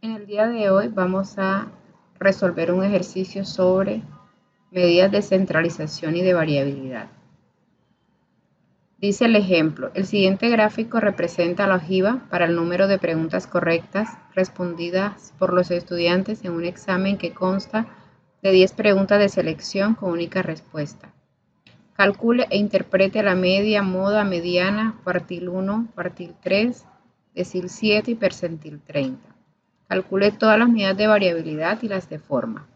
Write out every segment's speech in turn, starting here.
En el día de hoy vamos a resolver un ejercicio sobre medidas de centralización y de variabilidad. Dice el ejemplo, el siguiente gráfico representa la ojiva para el número de preguntas correctas respondidas por los estudiantes en un examen que consta de 10 preguntas de selección con única respuesta. Calcule e interprete la media, moda, mediana, cuartil 1, cuartil 3, decil 7 y percentil 30. Calcule todas las medidas de variabilidad y las de forma.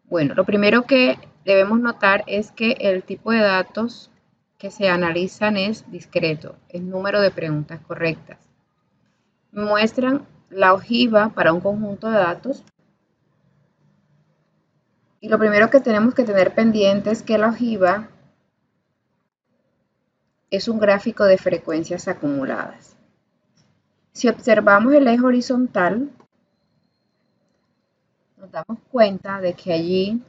Bueno, lo primero que debemos notar es que el tipo de datos que se analizan es discreto, es número de preguntas correctas. Muestran la ojiva para un conjunto de datos. Y lo primero que tenemos que tener pendiente es que la ojiva es un gráfico de frecuencias acumuladas. Si observamos el eje horizontal, nos damos cuenta de que allí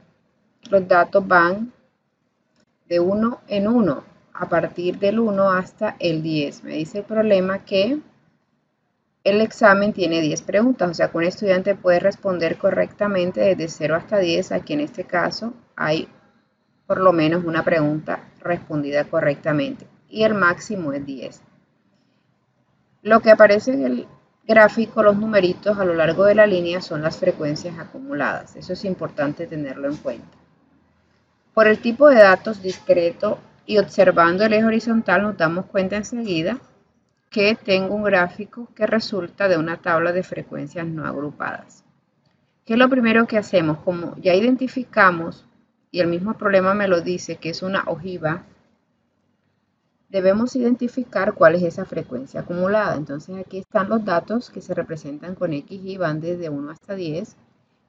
los datos van de 1 en 1, a partir del 1 hasta el 10. Me dice el problema que el examen tiene 10 preguntas, o sea que un estudiante puede responder correctamente desde 0 hasta 10. Aquí en este caso hay por lo menos una pregunta respondida correctamente y el máximo es 10. Lo que aparece en el gráfico, los numeritos a lo largo de la línea son las frecuencias acumuladas. Eso es importante tenerlo en cuenta. Por el tipo de datos discreto y observando el eje horizontal nos damos cuenta enseguida que tengo un gráfico que resulta de una tabla de frecuencias no agrupadas. ¿Qué es lo primero que hacemos? Como ya identificamos y el mismo problema me lo dice que es una ojiva, debemos identificar cuál es esa frecuencia acumulada. Entonces aquí están los datos que se representan con X y van desde 1 hasta 10.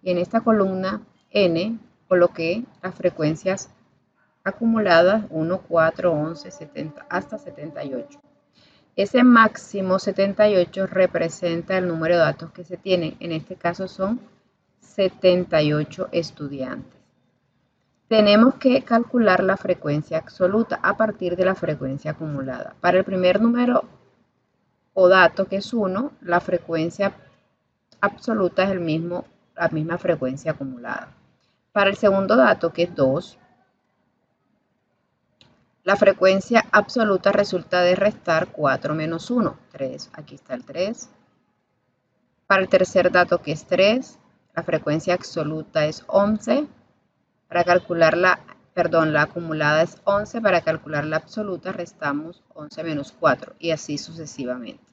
Y en esta columna N coloqué las frecuencias acumuladas 1, 4, 11, 70 hasta 78. Ese máximo 78 representa el número de datos que se tienen. En este caso son 78 estudiantes. Tenemos que calcular la frecuencia absoluta a partir de la frecuencia acumulada. Para el primer número o dato, que es 1, la frecuencia absoluta es la misma frecuencia acumulada. Para el segundo dato, que es 2, la frecuencia absoluta resulta de restar 4 menos 1, 3. Aquí está el 3. Para el tercer dato, que es 3, la frecuencia absoluta es 11. Para calcular la acumulada es 11, para calcular la absoluta restamos 11 menos 4 y así sucesivamente.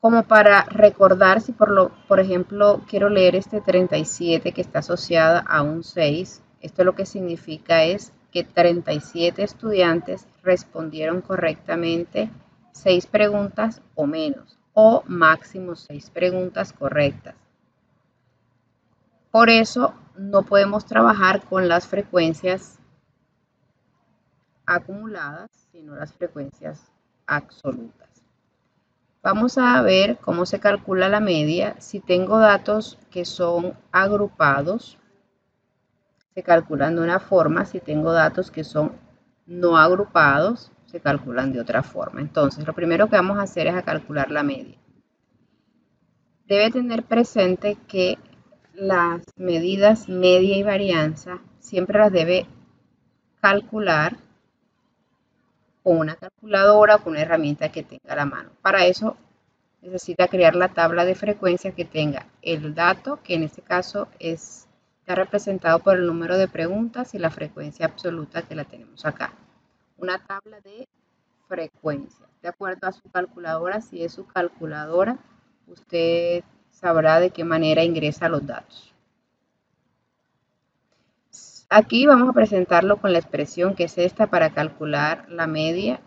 Como para recordar, si por ejemplo quiero leer este 37 que está asociada a un 6, esto lo que significa es que 37 estudiantes respondieron correctamente 6 preguntas o menos, o máximo 6 preguntas correctas. Por eso no podemos trabajar con las frecuencias acumuladas, sino las frecuencias absolutas. Vamos a ver cómo se calcula la media. Si tengo datos que son agrupados, se calculan de una forma. Si tengo datos que son no agrupados, se calculan de otra forma. Entonces, lo primero que vamos a hacer es calcular la media. Debe tener presente que las medidas media y varianza siempre las debe calcular con una calculadora o con una herramienta que tenga a la mano. Para eso necesita crear la tabla de frecuencia que tenga el dato, que en este caso está representado por el número de preguntas y la frecuencia absoluta que la tenemos acá. Una tabla de frecuencia. De acuerdo a su calculadora, si es su calculadora, usted sabrá de qué manera ingresa los datos. Aquí vamos a presentarlo con la expresión que es esta para calcular la media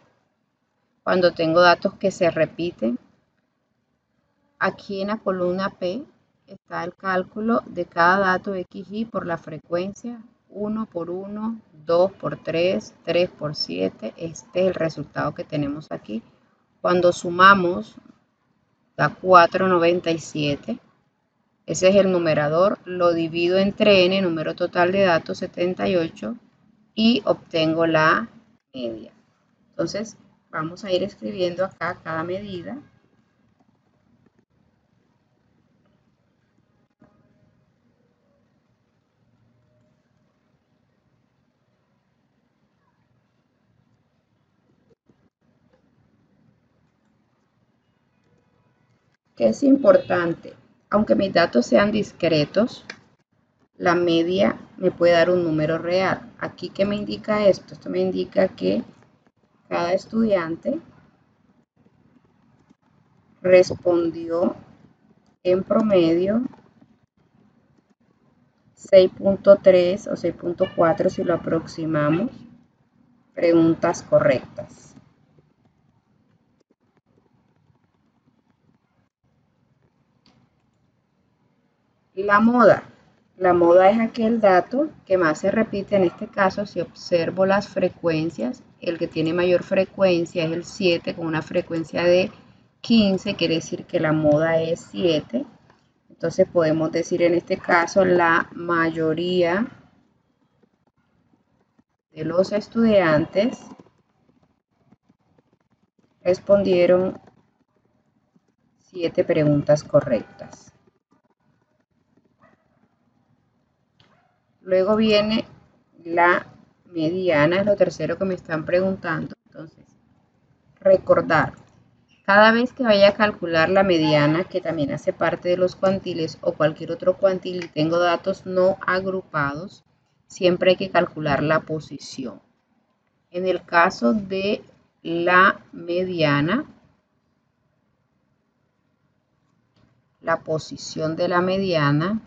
cuando tengo datos que se repiten. Aquí en la columna P está el cálculo de cada dato XY por la frecuencia, 1 por 1, 2 por 3, 3 por 7. Este es el resultado que tenemos aquí. Cuando sumamos, da 497. Ese es el numerador. Lo divido entre n, número total de datos, 78, y obtengo la media. Entonces, vamos a ir escribiendo acá cada medida. que es importante. Aunque mis datos sean discretos, la media me puede dar un número real. Aquí, ¿qué me indica esto? Esto me indica que cada estudiante respondió en promedio 6.3 o 6.4 si lo aproximamos, preguntas correctas. La moda. La moda es aquel dato que más se repite. En este caso, si observo las frecuencias, el que tiene mayor frecuencia es el 7 con una frecuencia de 15, quiere decir que la moda es 7. Entonces podemos decir en este caso la mayoría de los estudiantes respondieron 7 preguntas correctas. Luego viene la mediana, es lo tercero que me están preguntando. Entonces, recordar, cada vez que vaya a calcular la mediana, que también hace parte de los cuantiles o cualquier otro cuantil y tengo datos no agrupados, siempre hay que calcular la posición. En el caso de la mediana, la posición de la mediana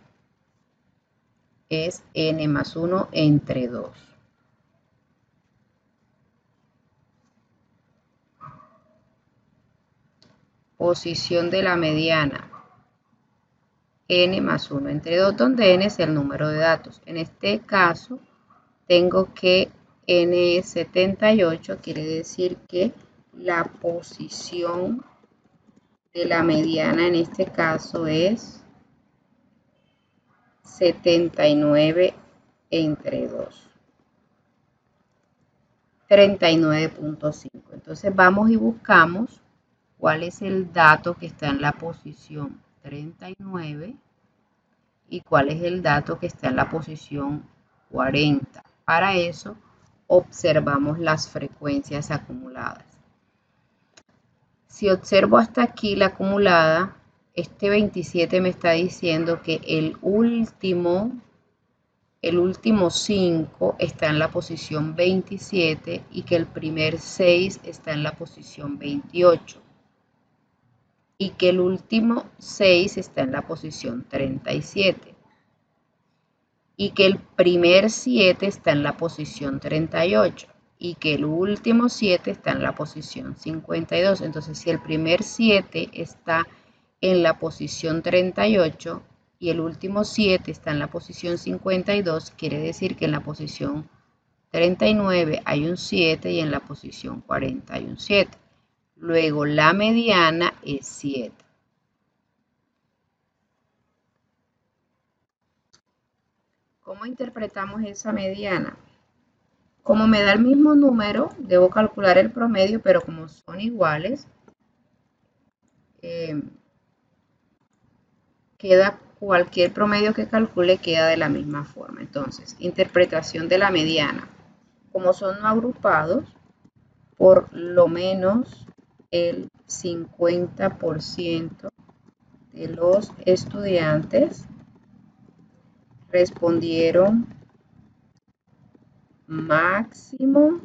es n más 1 entre 2. Posición de la mediana, n más 1 entre 2, donde n es el número de datos. En este caso, tengo que n es 78, quiere decir que la posición de la mediana en este caso es 79 entre 2. 39.5. Entonces vamos y buscamos cuál es el dato que está en la posición 39 y cuál es el dato que está en la posición 40. Para eso observamos las frecuencias acumuladas. Si observo hasta aquí la acumulada, este 27 me está diciendo que el último 5 está en la posición 27 y que el primer 6 está en la posición 28 y que el último 6 está en la posición 37 y que el primer 7 está en la posición 38 y que el último 7 está en la posición 52. Entonces, si el primer 7 está en la posición 38 y el último 7 está en la posición 52, quiere decir que en la posición 39 hay un 7 y en la posición 40 hay un 7. Luego la mediana es 7. ¿Cómo interpretamos esa mediana? Como me da el mismo número, debo calcular el promedio, pero como son iguales, queda cualquier promedio que calcule queda de la misma forma. Entonces, interpretación de la mediana. Como son no agrupados, por lo menos el 50% de los estudiantes respondieron máximo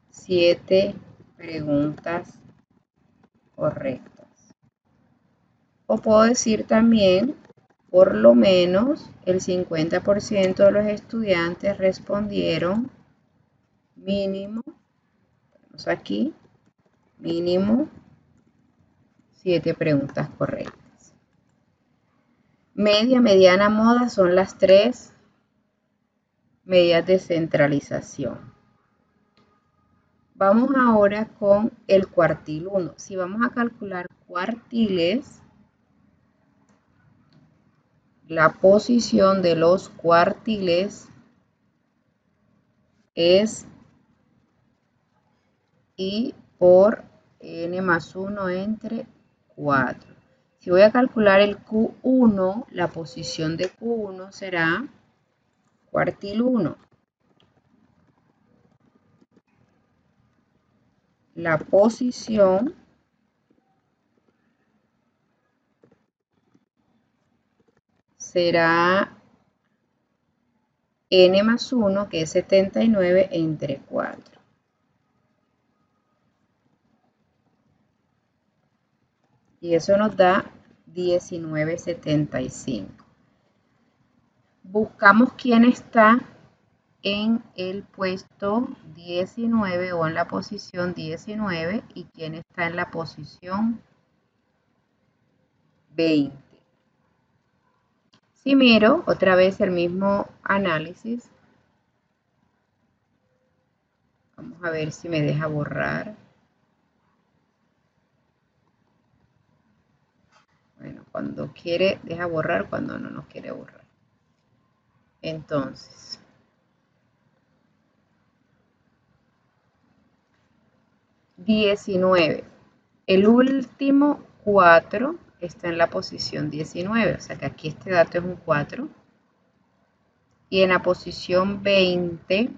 7 preguntas correctas. O puedo decir también, por lo menos el 50% de los estudiantes respondieron mínimo, tenemos aquí, mínimo 7 preguntas correctas. Media, mediana, moda son las 3 medidas de centralización. Vamos ahora con el cuartil 1. Si vamos a calcular cuartiles, la posición de los cuartiles es I por n más 1 entre 4. Si voy a calcular el Q1, la posición de Q1 será cuartil 1. La posición será n más 1, que es 79, entre 4. Y eso nos da 19,75. Buscamos quién está en el puesto 19 o en la posición 19 y quién está en la posición 20. Si miro otra vez el mismo análisis, vamos a ver si me deja borrar. Bueno, cuando quiere deja borrar, cuando no nos quiere borrar. Entonces, $19. El último 4 está en la posición 19, o sea que aquí este dato es un 4. Y en la posición 20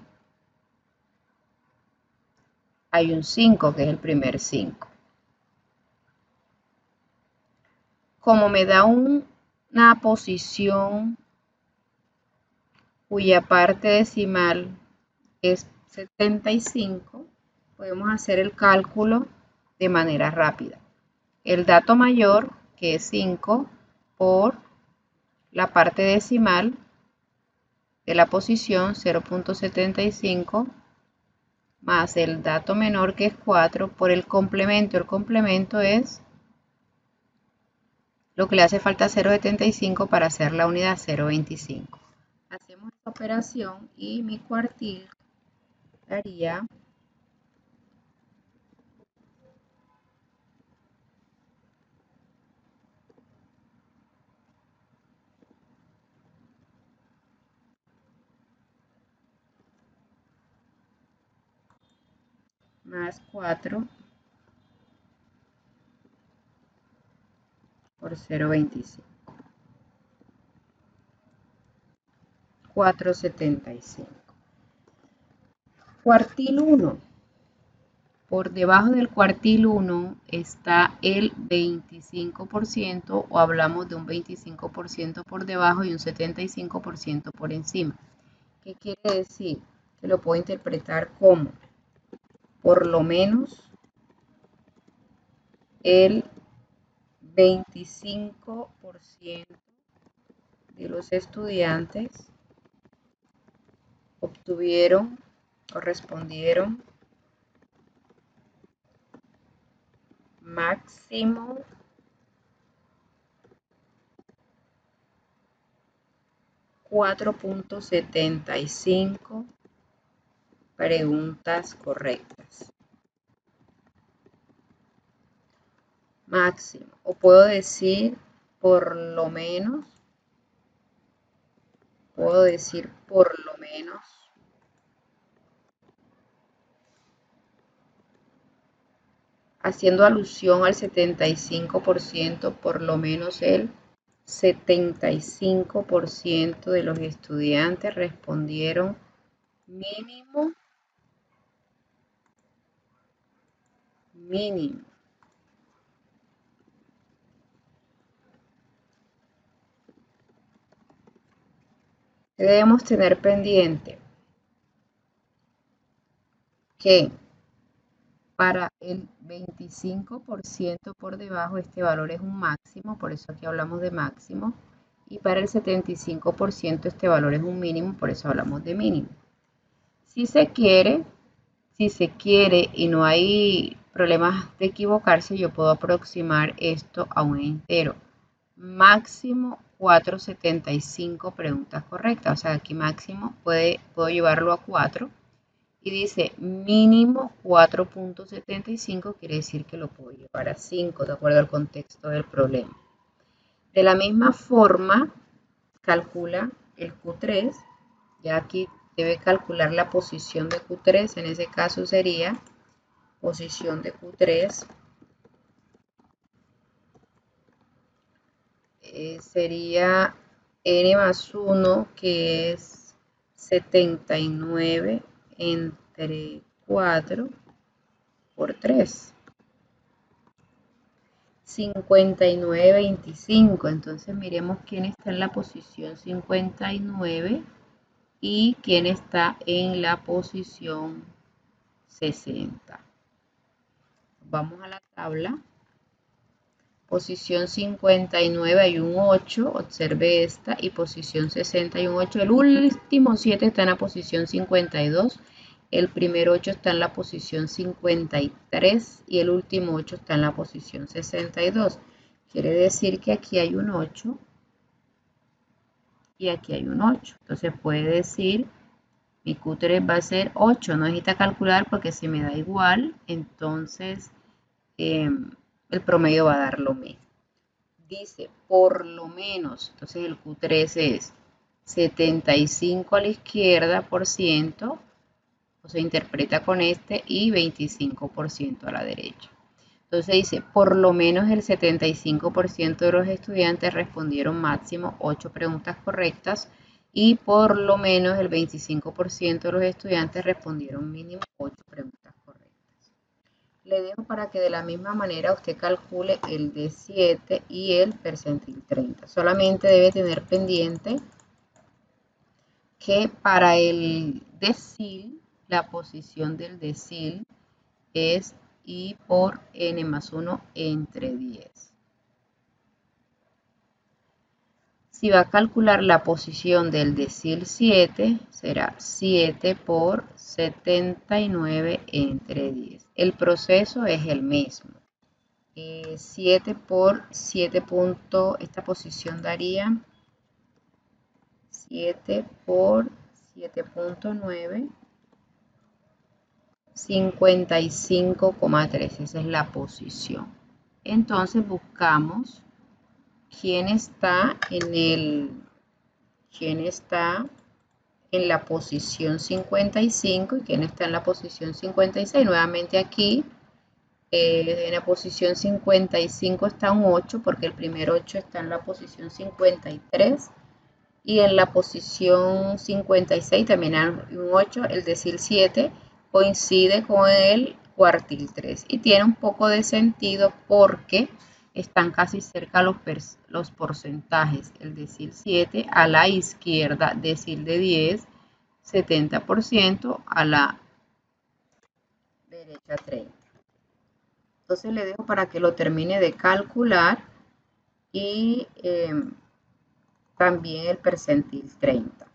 hay un 5, que es el primer 5. Como me da una posición cuya parte decimal es 75, podemos hacer el cálculo de manera rápida. El dato mayor, que es 5, por la parte decimal de la posición 0.75, más el dato menor, que es 4, por el complemento. El complemento es lo que le hace falta 0.75 para hacer la unidad 0.25. Hacemos esta operación y mi cuartil daría más 4 por 0.25. 4.75. Cuartil 1. Por debajo del cuartil 1 está el 25%, o hablamos de un 25% por debajo y un 75% por encima. ¿Qué quiere decir? Que lo puedo interpretar como por lo menos el 25% de los estudiantes obtuvieron o respondieron máximo 4.75 preguntas correctas. Máximo, o puedo decir por lo menos, haciendo alusión al 75%, por lo menos el 75% de los estudiantes respondieron mínimo. Debemos tener pendiente que para el 25% por debajo este valor es un máximo, por eso aquí hablamos de máximo, y para el 75% este valor es un mínimo, por eso hablamos de mínimo. Si se quiere y no hay problemas de equivocarse, yo puedo aproximar esto a un entero. Máximo 4.75 preguntas correctas, o sea, aquí máximo puedo llevarlo a 4. Y dice mínimo 4.75, quiere decir que lo puedo llevar a 5, de acuerdo al contexto del problema. De la misma forma, calcula el Q3. Ya aquí debe calcular la posición de Q3. En ese caso sería posición de Q3. Sería n más 1, que es 79 entre 4 por 3. 59, 25. Entonces miremos quién está en la posición 59 y quién está en la posición 60. Vamos a la tabla. Posición 59 hay un 8, observe esta, y posición 60 hay un 8. El último 7 está en la posición 52, el primer 8 está en la posición 53 y el último 8 está en la posición 62. Quiere decir que aquí hay un 8 y aquí hay un 8. Entonces puede decir, mi Q3 va a ser 8, no necesita calcular porque si me da igual, entonces el promedio va a dar lo mismo. Dice por lo menos, entonces el Q3 es 75 a la izquierda por ciento, o se interpreta con este, y 25% a la derecha. Entonces dice, por lo menos el 75% de los estudiantes respondieron máximo 8 preguntas correctas y por lo menos el 25% de los estudiantes respondieron mínimo 8 preguntas correctas. Le dejo para que de la misma manera usted calcule el D7 y el percentil 30. Solamente debe tener pendiente que para el decil, la posición del decil es I por N más 1 entre 10. Si va a calcular la posición del decil 7, será 7 por 79 entre 10. El proceso es el mismo. 7 por 7 puntos, esta posición daría 7 por 7.9, 55,3, esa es la posición. Entonces buscamos quién está en la posición 55 y quién está en la posición 56. Nuevamente aquí en la posición 55 está un 8 porque el primer 8 está en la posición 53 y en la posición 56 también hay un 8, el decil 7 coincide con el cuartil 3 y tiene un poco de sentido porque están casi cerca los porcentajes. El decil 7 a la izquierda, decil de 10, 70%, a la derecha 30. Entonces le dejo para que lo termine de calcular y también el percentil 30.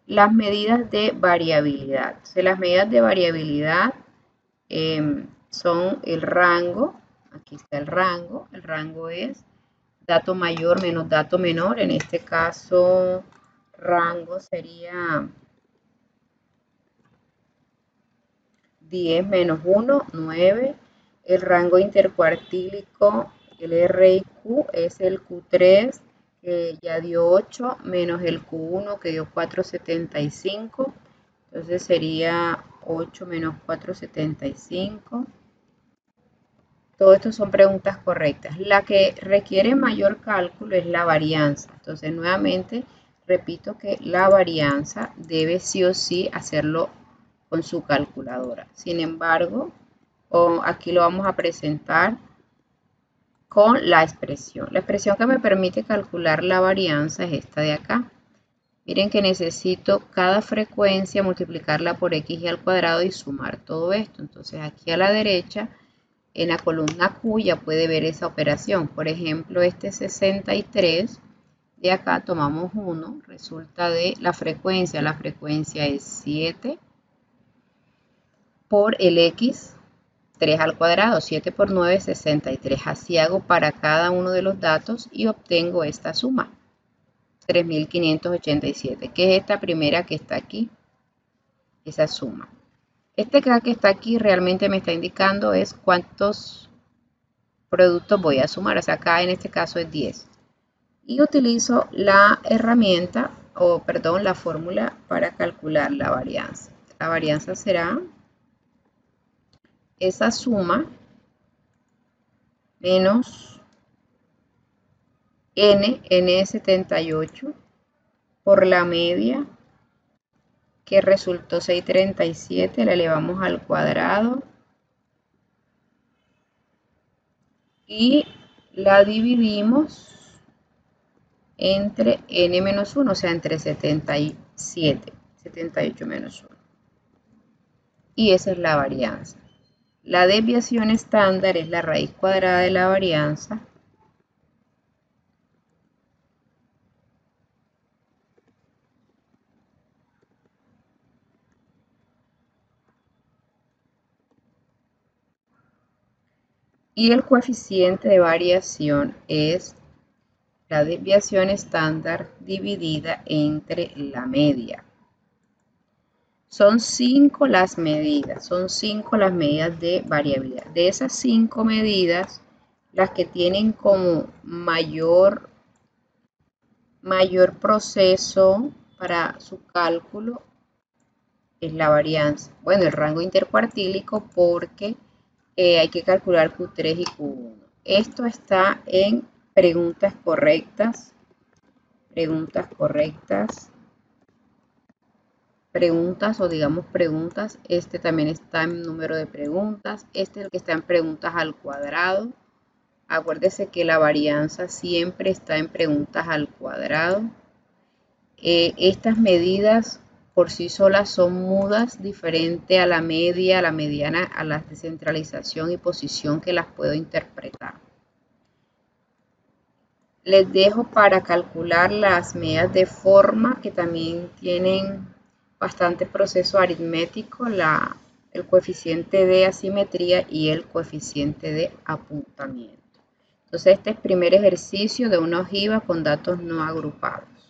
Las medidas de variabilidad. Entonces, las medidas de variabilidad son el rango. Aquí está el rango. El rango es dato mayor menos dato menor. En este caso, rango sería 10 menos 1, 9. El rango intercuartílico, el R y Q, es el Q3, que ya dio 8, menos el Q1, que dio 4,75. Entonces sería 8 menos 4,75. Todo esto son preguntas correctas. La que requiere mayor cálculo es la varianza. Entonces, nuevamente, repito que la varianza debe sí o sí hacerlo con su calculadora. Sin embargo, aquí lo vamos a presentar con la expresión. La expresión que me permite calcular la varianza es esta de acá. Miren que necesito cada frecuencia multiplicarla por x al cuadrado y sumar todo esto. Entonces aquí a la derecha, en la columna Q, ya puede ver esa operación. Por ejemplo, este 63, de acá tomamos 1, resulta de la frecuencia es 7 por el x, 3 al cuadrado, 7 por 9, 63. Así hago para cada uno de los datos y obtengo esta suma, 3.587, que es esta primera que está aquí, esa suma. Este que está aquí realmente me está indicando es cuántos productos voy a sumar, o sea, acá en este caso es 10. Y utilizo la herramienta, la fórmula para calcular la varianza. La varianza será esa suma menos n es 78, por la media, que resultó 637, la elevamos al cuadrado, y la dividimos entre n-1, o sea, entre 78 menos 1. Y esa es la varianza. La desviación estándar es la raíz cuadrada de la varianza y el coeficiente de variación es la desviación estándar dividida entre la media. Son 5 las medidas, de variabilidad. De esas 5 medidas, las que tienen como mayor proceso para su cálculo es la varianza. Bueno, el rango intercuartílico porque hay que calcular Q3 y Q1. Esto está en preguntas correctas, o digamos preguntas. Este también está en número de preguntas. Este es el que está en preguntas al cuadrado. Acuérdese que la varianza siempre está en preguntas al cuadrado. Estas medidas por sí solas son mudas, diferente a la media, a la mediana, a la descentralización y posición que las puedo interpretar. Les dejo para calcular las medidas de forma que también tienen bastante proceso aritmético, el coeficiente de asimetría y el coeficiente de apuntamiento. Entonces este es el primer ejercicio de una ojiva con datos no agrupados.